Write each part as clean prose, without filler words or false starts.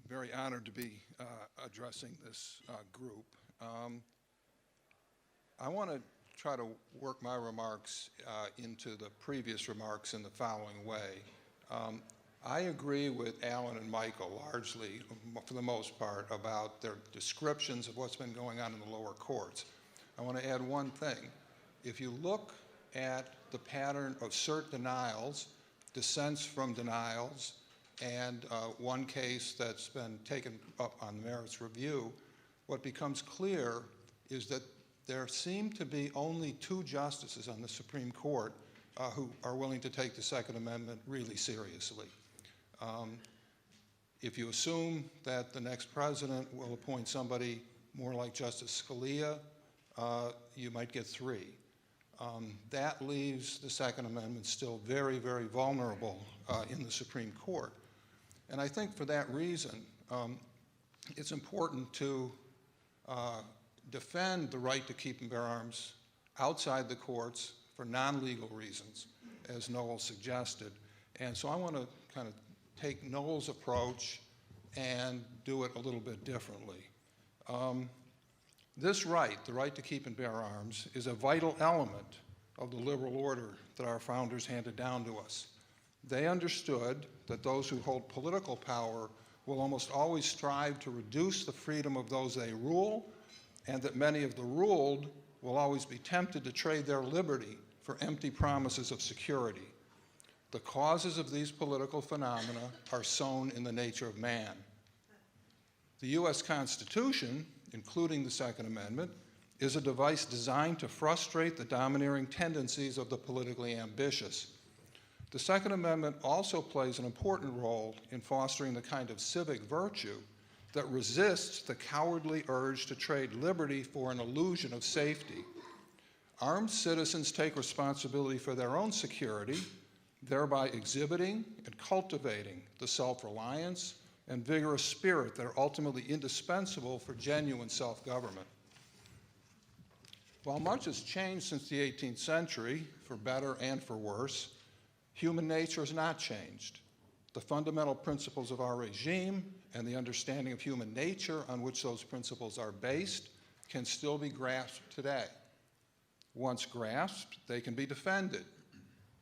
very honored to be addressing this group. I want to try to work my remarks into the previous remarks in the following way. I agree with Alan and Michael largely, for the most part, about their descriptions of what's been going on in the lower courts. I want to add one thing. If you look at the pattern of cert denials, dissents from denials, and one case that's been taken up on merits review, what becomes clear is that there seem to be only two justices on the Supreme Court who are willing to take the Second Amendment really seriously. If you assume that the next president will appoint somebody more like Justice Scalia, you might get three. That leaves the Second Amendment still very, very vulnerable in the Supreme Court. And I think for that reason, it's important to defend the right to keep and bear arms outside the courts for non-legal reasons, as Noel suggested. And so I want to kind of take Noel's approach and do it a little bit differently. This right, the right to keep and bear arms, is a vital element of the liberal order that our founders handed down to us. They understood that those who hold political power will almost always strive to reduce the freedom of those they rule, and that many of the ruled will always be tempted to trade their liberty for empty promises of security. The causes of these political phenomena are sown in the nature of man. The US Constitution, including the Second Amendment, is a device designed to frustrate the domineering tendencies of the politically ambitious. The Second Amendment also plays an important role in fostering the kind of civic virtue that resists the cowardly urge to trade liberty for an illusion of safety. Armed citizens take responsibility for their own security, thereby exhibiting and cultivating the self-reliance and vigorous spirit that are ultimately indispensable for genuine self-government. While much has changed since the 18th century, for better and for worse, human nature has not changed. The fundamental principles of our regime and the understanding of human nature on which those principles are based can still be grasped today. Once grasped, they can be defended.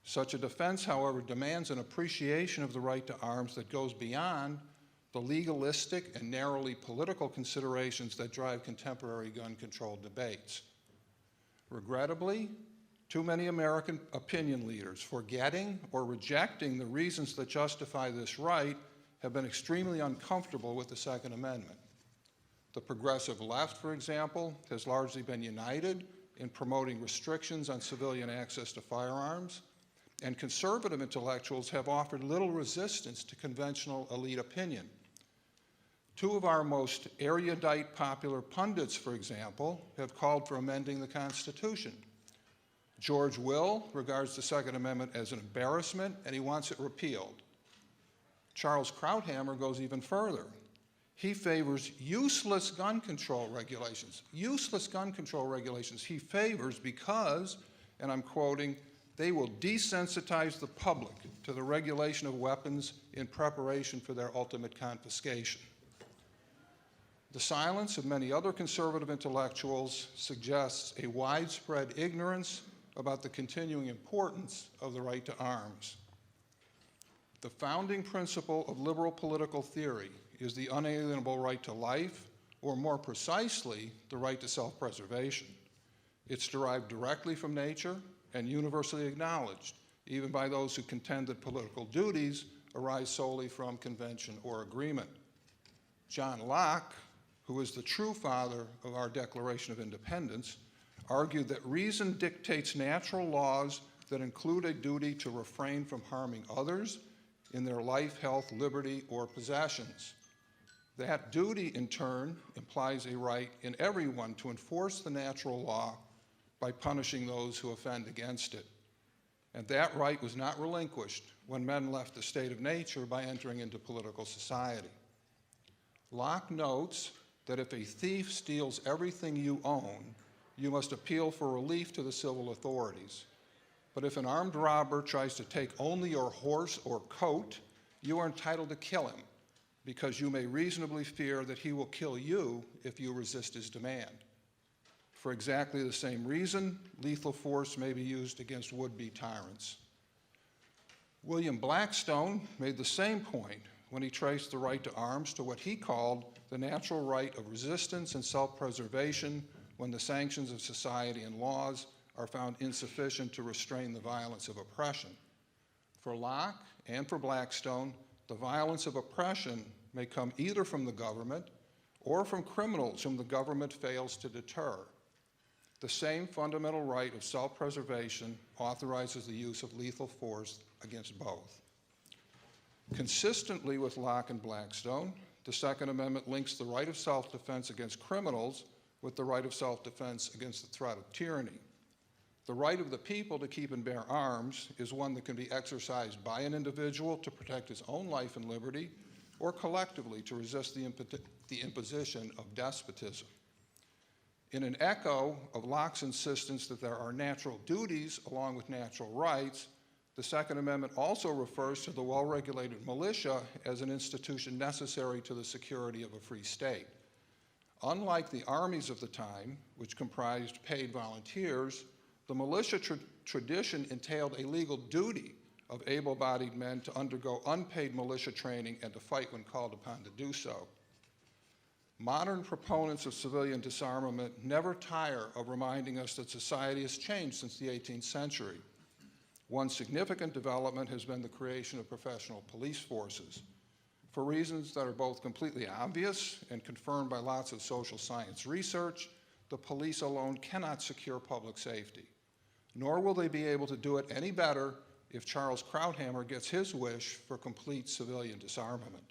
Such a defense, however, demands an appreciation of the right to arms that goes beyond the legalistic and narrowly political considerations that drive contemporary gun control debates. Regrettably, too many American opinion leaders, forgetting or rejecting the reasons that justify this right, have been extremely uncomfortable with the Second Amendment. The progressive left, for example, has largely been united in promoting restrictions on civilian access to firearms, and conservative intellectuals have offered little resistance to conventional elite opinion. Two of our most erudite popular pundits, for example, have called for amending the Constitution. George Will regards the Second Amendment as an embarrassment, and he wants it repealed. Charles Krauthammer goes even further. He favors useless gun control regulations. Useless gun control regulations he favors because, and I'm quoting, they will desensitize the public to the regulation of weapons in preparation for their ultimate confiscation. The silence of many other conservative intellectuals suggests a widespread ignorance about the continuing importance of the right to arms. The founding principle of liberal political theory is the unalienable right to life, or more precisely, the right to self-preservation. It's derived directly from nature and universally acknowledged, even by those who contend that political duties arise solely from convention or agreement. John Locke, who is the true father of our Declaration of Independence, argued that reason dictates natural laws that include a duty to refrain from harming others in their life, health, liberty, or possessions. That duty, in turn, implies a right in everyone to enforce the natural law by punishing those who offend against it. And that right was not relinquished when men left the state of nature by entering into political society. Locke notes that if a thief steals everything you own, you must appeal for relief to the civil authorities. But if an armed robber tries to take only your horse or coat, you are entitled to kill him. because you may reasonably fear that he will kill you if you resist his demand. For exactly the same reason, lethal force may be used against would-be tyrants. William Blackstone made the same point when he traced the right to arms to what he called the natural right of resistance and self-preservation when the sanctions of society and laws are found insufficient to restrain the violence of oppression. For Locke and for Blackstone, the violence of oppression may come either from the government or from criminals whom the government fails to deter. The same fundamental right of self-preservation authorizes the use of lethal force against both. Consistently with Locke and Blackstone, the Second Amendment links the right of self-defense against criminals with the right of self-defense against the threat of tyranny. The right of the people to keep and bear arms is one that can be exercised by an individual to protect his own life and liberty, or collectively to resist the imposition of despotism. In an echo of Locke's insistence that there are natural duties along with natural rights, the Second Amendment also refers to the well-regulated militia as an institution necessary to the security of a free state. Unlike the armies of the time, which comprised paid volunteers, the militia tradition entailed a legal duty of able-bodied men to undergo unpaid militia training and to fight when called upon to do so. Modern proponents of civilian disarmament never tire of reminding us that society has changed since the 18th century. One significant development has been the creation of professional police forces. For reasons that are both completely obvious and confirmed by lots of social science research, the police alone cannot secure public safety, nor will they be able to do it any better if Charles Krauthammer gets his wish for complete civilian disarmament.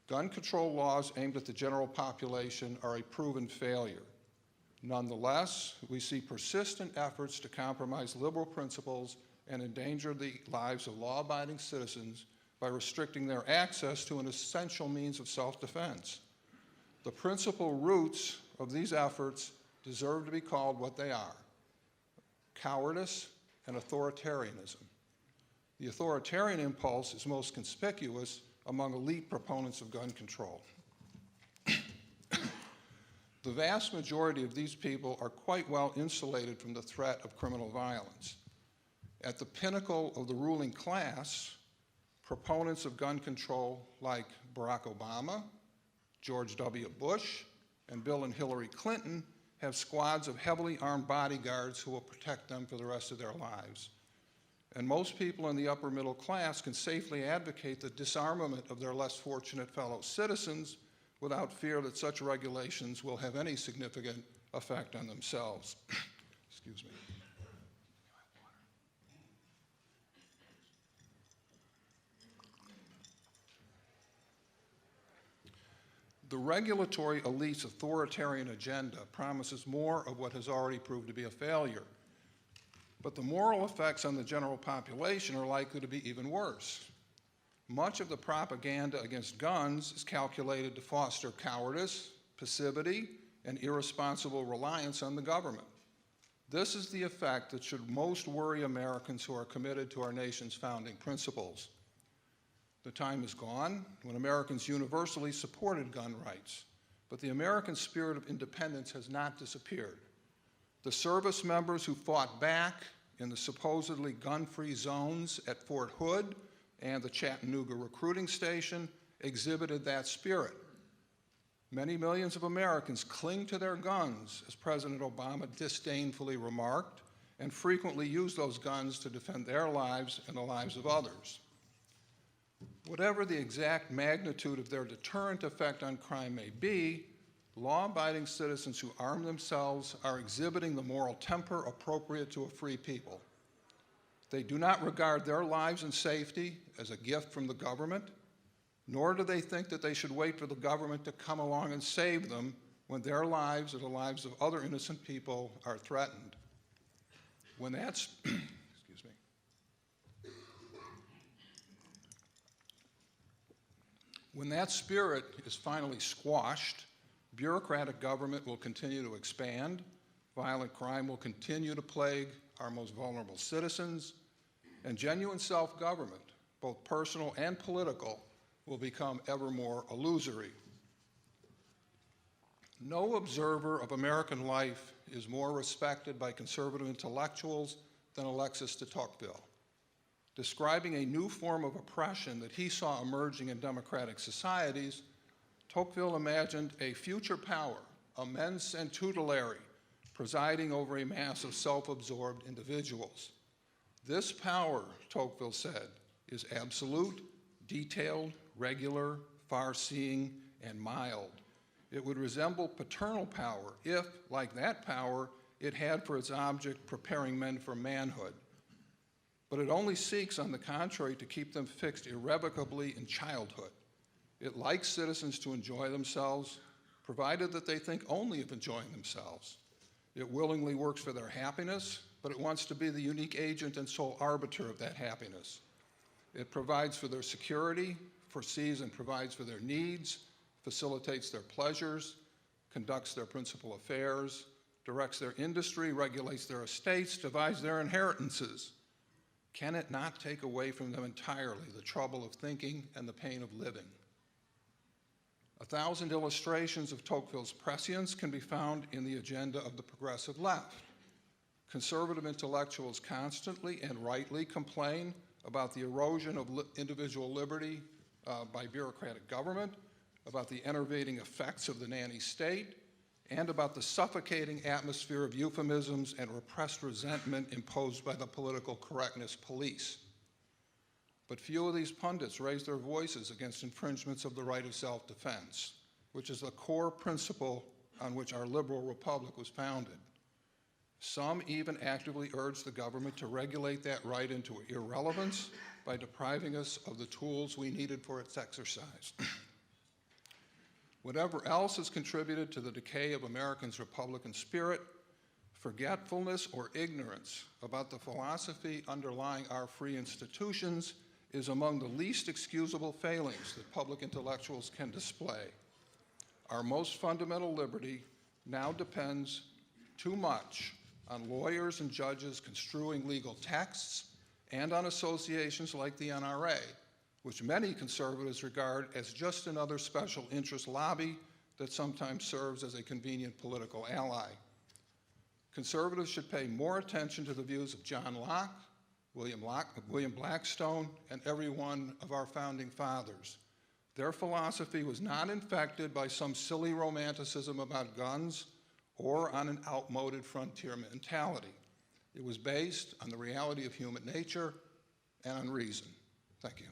Gun control laws aimed at the general population are a proven failure. Nonetheless, we see persistent efforts to compromise liberal principles and endanger the lives of law-abiding citizens by restricting their access to an essential means of self-defense. The principal roots of these efforts deserve to be called what they are: cowardice and authoritarianism. The authoritarian impulse is most conspicuous among elite proponents of gun control. The vast majority of these people are quite well insulated from the threat of criminal violence. At the pinnacle of the ruling class, proponents of gun control like Barack Obama, George W. Bush, and Bill and Hillary Clinton have squads of heavily armed bodyguards who will protect them for the rest of their lives. And most people in the upper middle class can safely advocate the disarmament of their less fortunate fellow citizens without fear that such regulations will have any significant effect on themselves. Excuse me. The regulatory elite's authoritarian agenda promises more of what has already proved to be a failure. But the moral effects on the general population are likely to be even worse. Much of the propaganda against guns is calculated to foster cowardice, passivity, and irresponsible reliance on the government. This is the effect that should most worry Americans who are committed to our nation's founding principles. The time is gone when Americans universally supported gun rights, but the American spirit of independence has not disappeared. The service members who fought back in the supposedly gun-free zones at Fort Hood and the Chattanooga recruiting station exhibited that spirit. Many millions of Americans cling to their guns, as President Obama disdainfully remarked, and frequently use those guns to defend their lives and the lives of others. Whatever the exact magnitude of their deterrent effect on crime may be, law-abiding citizens who arm themselves are exhibiting the moral temper appropriate to a free people. They do not regard their lives and safety as a gift from the government, nor do they think that they should wait for the government to come along and save them when their lives or the lives of other innocent people are threatened. When that's, excuse me. When that spirit is finally squashed, bureaucratic government will continue to expand, violent crime will continue to plague our most vulnerable citizens, and genuine self-government, both personal and political, will become ever more illusory. No observer of American life is more respected by conservative intellectuals than Alexis de Tocqueville. Describing a new form of oppression that he saw emerging in democratic societies, Tocqueville imagined a future power, immense and tutelary, presiding over a mass of self-absorbed individuals. This power, Tocqueville said, is absolute, detailed, regular, far-seeing, and mild. It would resemble paternal power if, like that power, it had for its object preparing men for manhood. But it only seeks, on the contrary, to keep them fixed irrevocably in childhood. It likes citizens to enjoy themselves, provided that they think only of enjoying themselves. It willingly works for their happiness, but it wants to be the unique agent and sole arbiter of that happiness. It provides for their security, foresees and provides for their needs, facilitates their pleasures, conducts their principal affairs, directs their industry, regulates their estates, divides their inheritances. Can it not take away from them entirely the trouble of thinking and the pain of living? 1,000 illustrations of Tocqueville's prescience can be found in the agenda of the progressive left. Conservative intellectuals constantly and rightly complain about the erosion of individual liberty by bureaucratic government, about the enervating effects of the nanny state, and about the suffocating atmosphere of euphemisms and repressed resentment imposed by the political correctness police. But few of these pundits raise their voices against infringements of the right of self-defense, which is the core principle on which our liberal republic was founded. Some even actively urge the government to regulate that right into irrelevance by depriving us of the tools we needed for its exercise. Whatever else has contributed to the decay of Americans' Republican spirit, forgetfulness or ignorance about the philosophy underlying our free institutions is among the least excusable failings that public intellectuals can display. Our most fundamental liberty now depends too much on lawyers and judges construing legal texts and on associations like the NRA, which many conservatives regard as just another special interest lobby that sometimes serves as a convenient political ally. Conservatives should pay more attention to the views of John Locke, William Blackstone, and every one of our founding fathers. Their philosophy was not infected by some silly romanticism about guns or on an outmoded frontier mentality. It was based on the reality of human nature and on reason. Thank you.